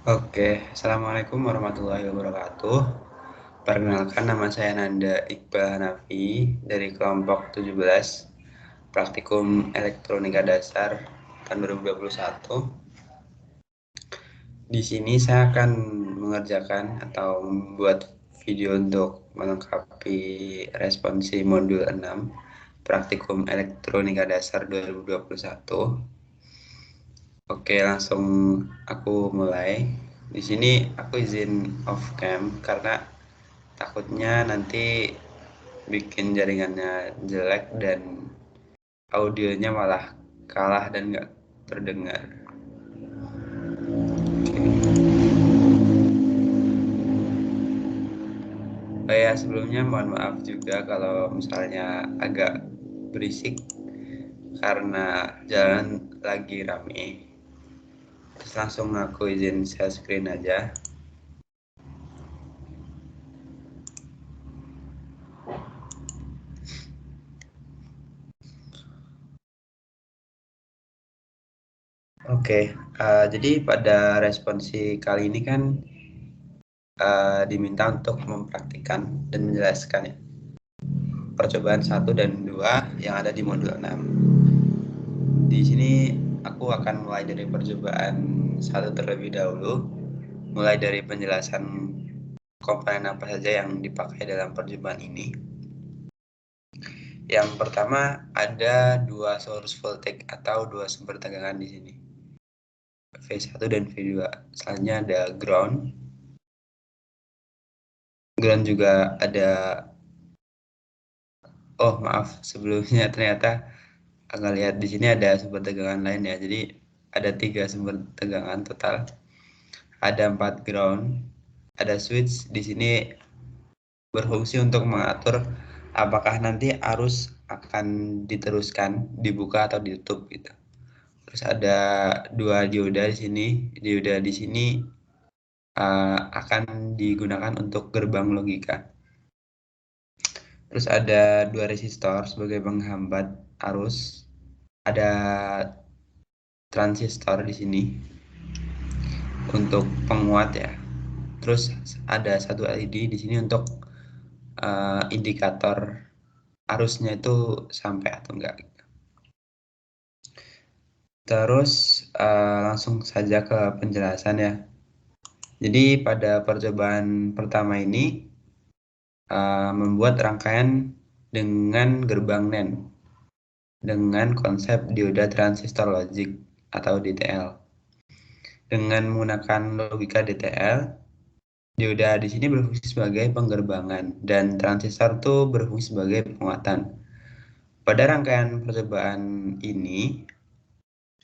Oke, Assalamualaikum warahmatullahi wabarakatuh. Perkenalkan, nama saya Nanda Iqbal Hanafi dari kelompok 17 Praktikum Elektronika Dasar tahun 2021. Di sini saya akan mengerjakan atau membuat video untuk melengkapi responsi modul 6 Praktikum Elektronika Dasar 2021. Oke, langsung aku mulai. Di sini aku izin off cam karena takutnya nanti bikin jaringannya jelek dan audionya malah kalah dan nggak terdengar. Oh ya, sebelumnya mohon maaf juga kalau misalnya agak berisik karena jalan lagi rame. Terus langsung aku izin share screen aja. Oke, jadi pada responsi kali ini kan diminta untuk mempraktikkan dan menjelaskan ya, percobaan 1 dan 2 yang ada di modul 6. Di sini aku akan mulai dari percobaan 1 terlebih dahulu, mulai dari penjelasan komponen apa saja yang dipakai dalam percobaan ini. Yang pertama ada dua source voltage atau dua sumber tegangan di sini, V1 dan V2. Selanjutnya ada ground. Ground juga ada, oh maaf, sebelumnya ternyata agak lihat di sini ada sumber tegangan lain ya. Jadi ada 3 sumber tegangan total. Ada 4 ground. Ada switch di sini berfungsi untuk mengatur apakah nanti arus akan diteruskan, dibuka atau ditutup gitu. Terus ada 2 dioda di sini. Dioda di sini akan digunakan untuk gerbang logika. Terus ada 2 resistor sebagai penghambat arus. Ada transistor di sini untuk penguat ya. Terus ada 1 LED di sini untuk indikator arusnya itu sampai atau enggak. Terus langsung saja ke penjelasan ya. Jadi pada percobaan pertama ini membuat rangkaian dengan gerbang NAND dengan konsep dioda transistor logic atau DTL. Dengan menggunakan logika DTL, dioda di sini berfungsi sebagai penggerbangan dan transistor itu berfungsi sebagai penguatan. Pada rangkaian percobaan ini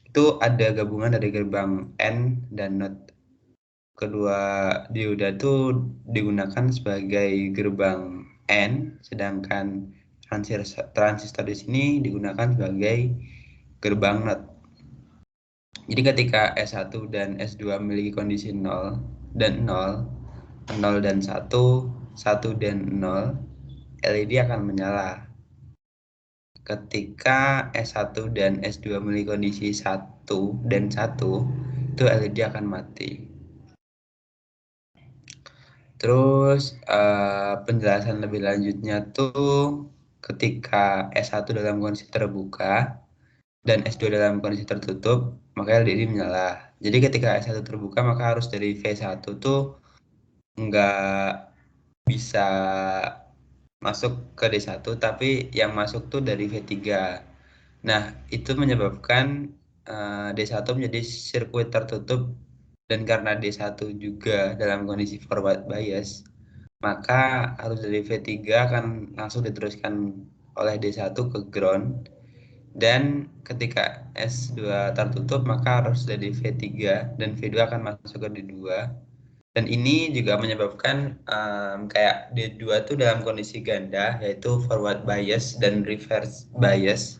itu ada gabungan dari gerbang N dan NOT. Kedua dioda itu digunakan sebagai gerbang N, sedangkan transistor di sini digunakan sebagai gerbang NOT. Jadi ketika S1 dan S2 memiliki kondisi 0 dan 0, 0 dan 1, 1 dan 0, LED akan menyala. Ketika S1 dan S2 memiliki kondisi 1 dan 1, itu LED akan mati. Terus penjelasan lebih lanjutnya tuh ketika S1 dalam kondisi terbuka dan S2 dalam kondisi tertutup, maka LED menyala. Jadi ketika S1 terbuka, maka arus dari V1 tuh nggak bisa masuk ke D1, tapi yang masuk tuh dari V3. Nah, itu menyebabkan D1 menjadi sirkuit tertutup, dan karena D1 juga dalam kondisi forward bias, maka arus dari V3 akan langsung diteruskan oleh D1 ke ground, dan ketika S2 tertutup maka arus dari V3 dan V2 akan masuk ke D2, dan ini juga menyebabkan kayak D2 itu dalam kondisi ganda, yaitu forward bias dan reverse bias.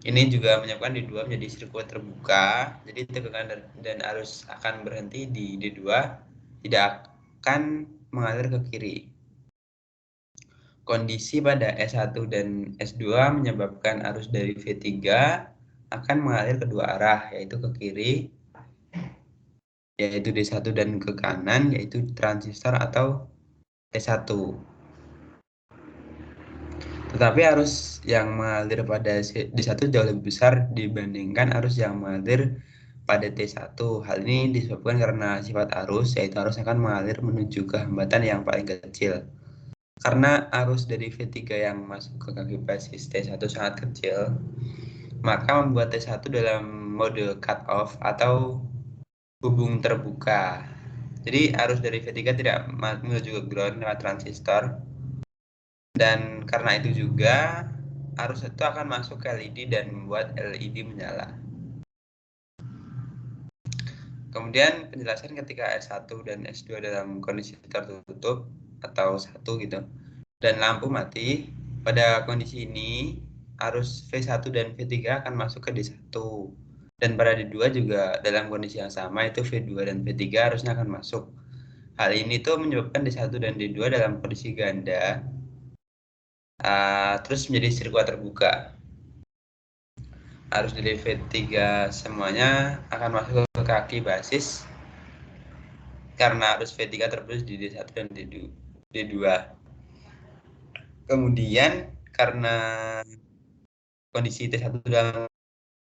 Ini juga menyebabkan D2 menjadi sirkuit terbuka, jadi tegangan dan arus akan berhenti di D2, tidak akan mengalir ke kiri. Kondisi pada S1 dan S2 menyebabkan arus dari V3 akan mengalir kedua arah, yaitu ke kiri yaitu D1 dan ke kanan yaitu transistor atau T1. Tetapi arus yang mengalir pada D1 jauh lebih besar dibandingkan arus yang mengalir pada T1. Hal ini disebabkan karena sifat arus, yaitu arus akan mengalir menuju ke hambatan yang paling kecil. Karena arus dari V3 yang masuk ke kaki basis T1 sangat kecil, maka membuat T1 dalam mode cut off atau hubung terbuka. Jadi arus dari V3 tidak menuju ke ground lewat transistor. Dan karena itu juga arus itu akan masuk ke LED dan membuat LED menyala. Kemudian penjelasan ketika S1 dan S2 dalam kondisi tertutup atau satu gitu dan lampu mati, pada kondisi ini arus V1 dan V3 akan masuk ke D1. Dan pada D2 juga dalam kondisi yang sama, itu V2 dan V3 harusnya akan masuk. Hal ini tuh menyebabkan D1 dan D2 dalam kondisi ganda terus menjadi sirkuit terbuka. Arus dari V3 semuanya akan masuk ke kaki basis karena arus V3 terputus di D1 dan D2. Kemudian karena kondisi T1 dalam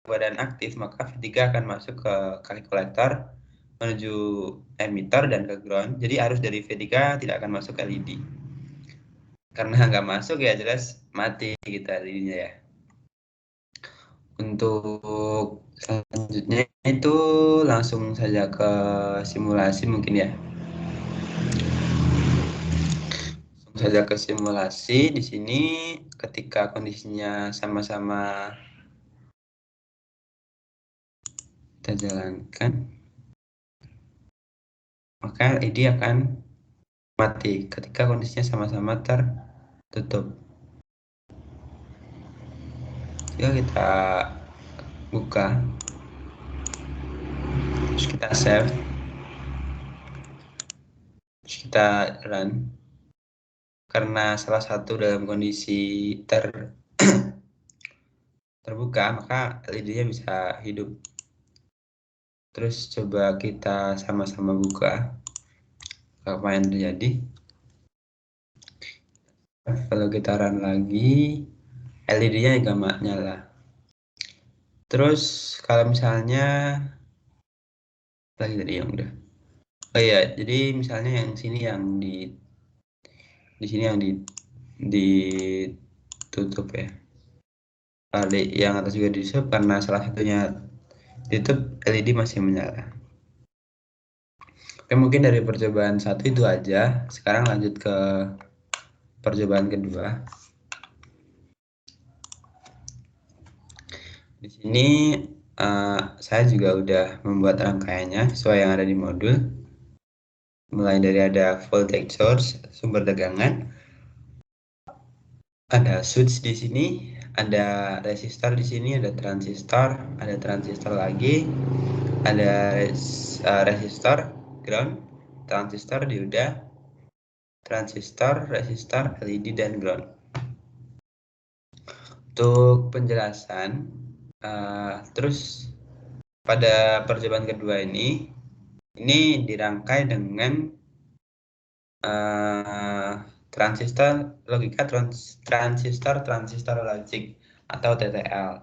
keadaan aktif, maka V3 akan masuk ke kaki kolektor menuju emitter dan ke ground. Jadi arus dari V3 tidak akan masuk ke LED. Karena nggak masuk ya jelas mati kita LED-nya ya. Untuk selanjutnya itu langsung saja ke simulasi mungkin ya. Langsung saja ke simulasi. Di sini ketika kondisinya sama-sama kita jalankan, maka LED akan mati ketika kondisinya sama-sama tertutup. Jika kita buka, terus kita save, terus kita run. Karena salah satu dalam kondisi terbuka, maka LED-nya bisa hidup. Terus coba kita sama-sama buka apa yang terjadi. Kalau kita run lagi, LED-nya juga nyala. Terus kalau misalnya lagi tadi yang udah. Oh iya, jadi misalnya yang sini yang di sini yang ditutup ya. Yang atas juga ditutup karena salah satunya ditutup, LED masih menyala. Oke, mungkin dari percobaan satu itu aja. Sekarang lanjut ke percobaan kedua. Di sini saya juga udah membuat rangkaiannya sesuai yang ada di modul. Mulai dari ada voltage source, sumber tegangan, ada switch di sini, ada resistor di sini, ada transistor lagi, ada resistor, ground, transistor, dioda, transistor, resistor, LED, dan ground. Untuk penjelasan, terus pada percobaan kedua ini dirangkai dengan transistor logika transistor logic atau TTL.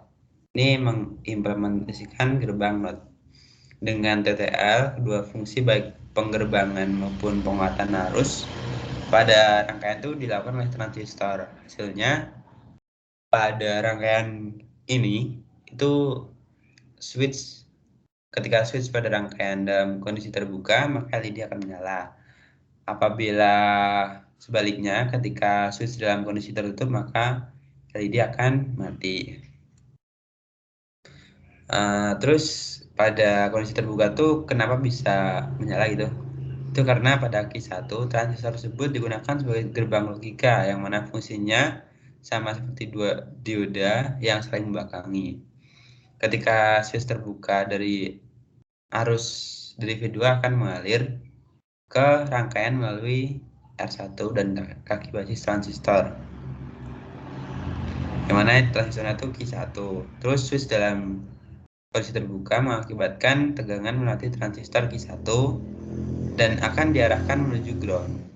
Ini mengimplementasikan gerbang NOT. Dengan TTL, kedua fungsi baik penggerbangan maupun penguatan arus pada rangkaian itu dilakukan oleh transistor. Hasilnya pada rangkaian ini itu ketika switch pada rangkaian dalam kondisi terbuka, maka LED akan menyala. Apabila sebaliknya, ketika switch dalam kondisi tertutup, maka LED akan mati. Terus pada kondisi terbuka tuh kenapa bisa menyala gitu? Itu karena pada Q1 transistor tersebut digunakan sebagai gerbang logika yang mana fungsinya sama seperti dua dioda yang saling membelakangi. Ketika switch terbuka, dari arus dari V2 akan mengalir ke rangkaian melalui R1 dan kaki basis transistor. Yang mana transistornya itu Q1. Terus switch dalam kondisi terbuka mengakibatkan tegangan melewati transistor Q1 dan akan diarahkan menuju ground.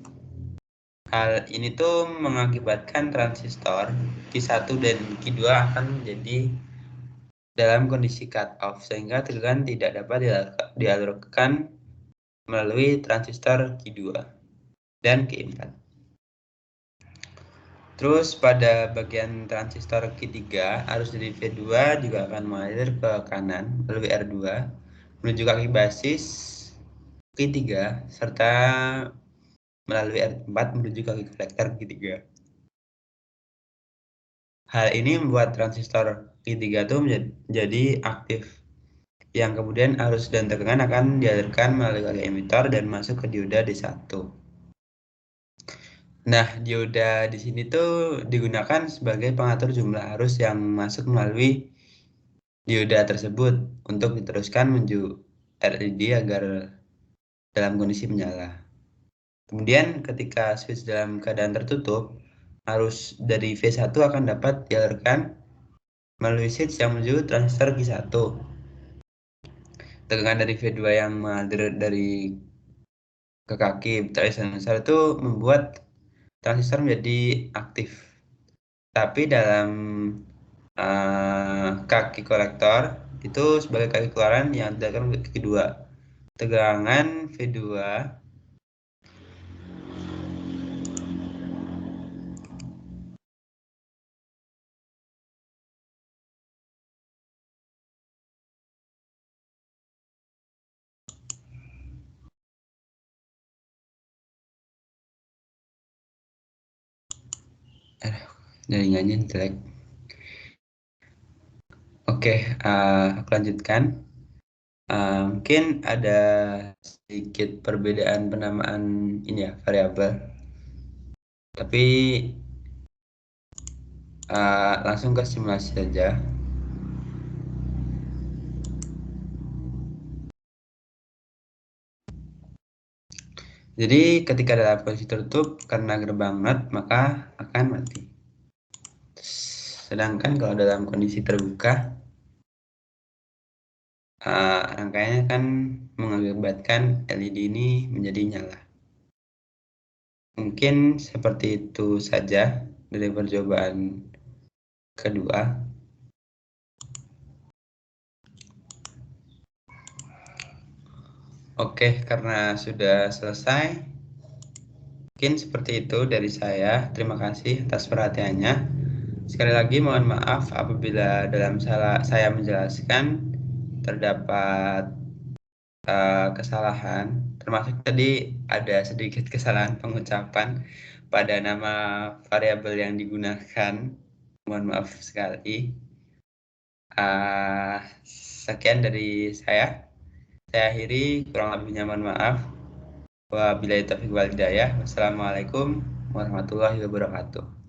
Hal ini tuh mengakibatkan transistor Q1 dan Q2 akan menjadi dalam kondisi cut off sehingga tegangan tidak dapat dialirkan melalui transistor Q2 dan Q4. Terus pada bagian transistor Q3, arus dari V2 juga akan mengalir ke kanan melalui R2 menuju kaki basis Q3 serta melalui R4 menuju kaki kolektor Q3. Hal ini membuat transistor Q3 itu menjadi aktif, yang kemudian arus dan tegangan akan dialirkan melalui kaki emitor dan masuk ke dioda D1. Nah, dioda di sini tuh digunakan sebagai pengatur jumlah arus yang masuk melalui dioda tersebut untuk diteruskan menuju LED agar dalam kondisi menyala. Kemudian ketika switch dalam keadaan tertutup, arus dari V1 akan dapat dialirkan melalui switch yang menuju transistor Q1. Tegangan dari V2 yang mengalir dari ke kaki transistor itu membuat transistor menjadi aktif. Tapi dalam kaki kolektor itu sebagai kaki keluaran yang dialirkan ke kedua. Tegangan V2 jaringannya jelek. Oke, aku lanjutkan. Mungkin ada sedikit perbedaan penamaan ini ya, variabel. Tapi langsung ke simulasi saja. Jadi ketika dalam kondisi tertutup karena gerbang NOT maka akan mati. Sedangkan kalau dalam kondisi terbuka rangkaiannya akan mengakibatkan LED ini menjadi nyala. Mungkin seperti itu saja dari percobaan kedua. Oke, karena sudah selesai, mungkin seperti itu dari saya. Terima kasih atas perhatiannya. Sekali lagi mohon maaf apabila dalam saya menjelaskan terdapat kesalahan, termasuk tadi ada sedikit kesalahan pengucapan pada nama variabel yang digunakan. Mohon maaf sekali. Sekian dari saya. Saya akhiri, kurang lebihnya mohon maaf. Wabillahi taufiq wal hidayah. Wassalamualaikum warahmatullahi wabarakatuh.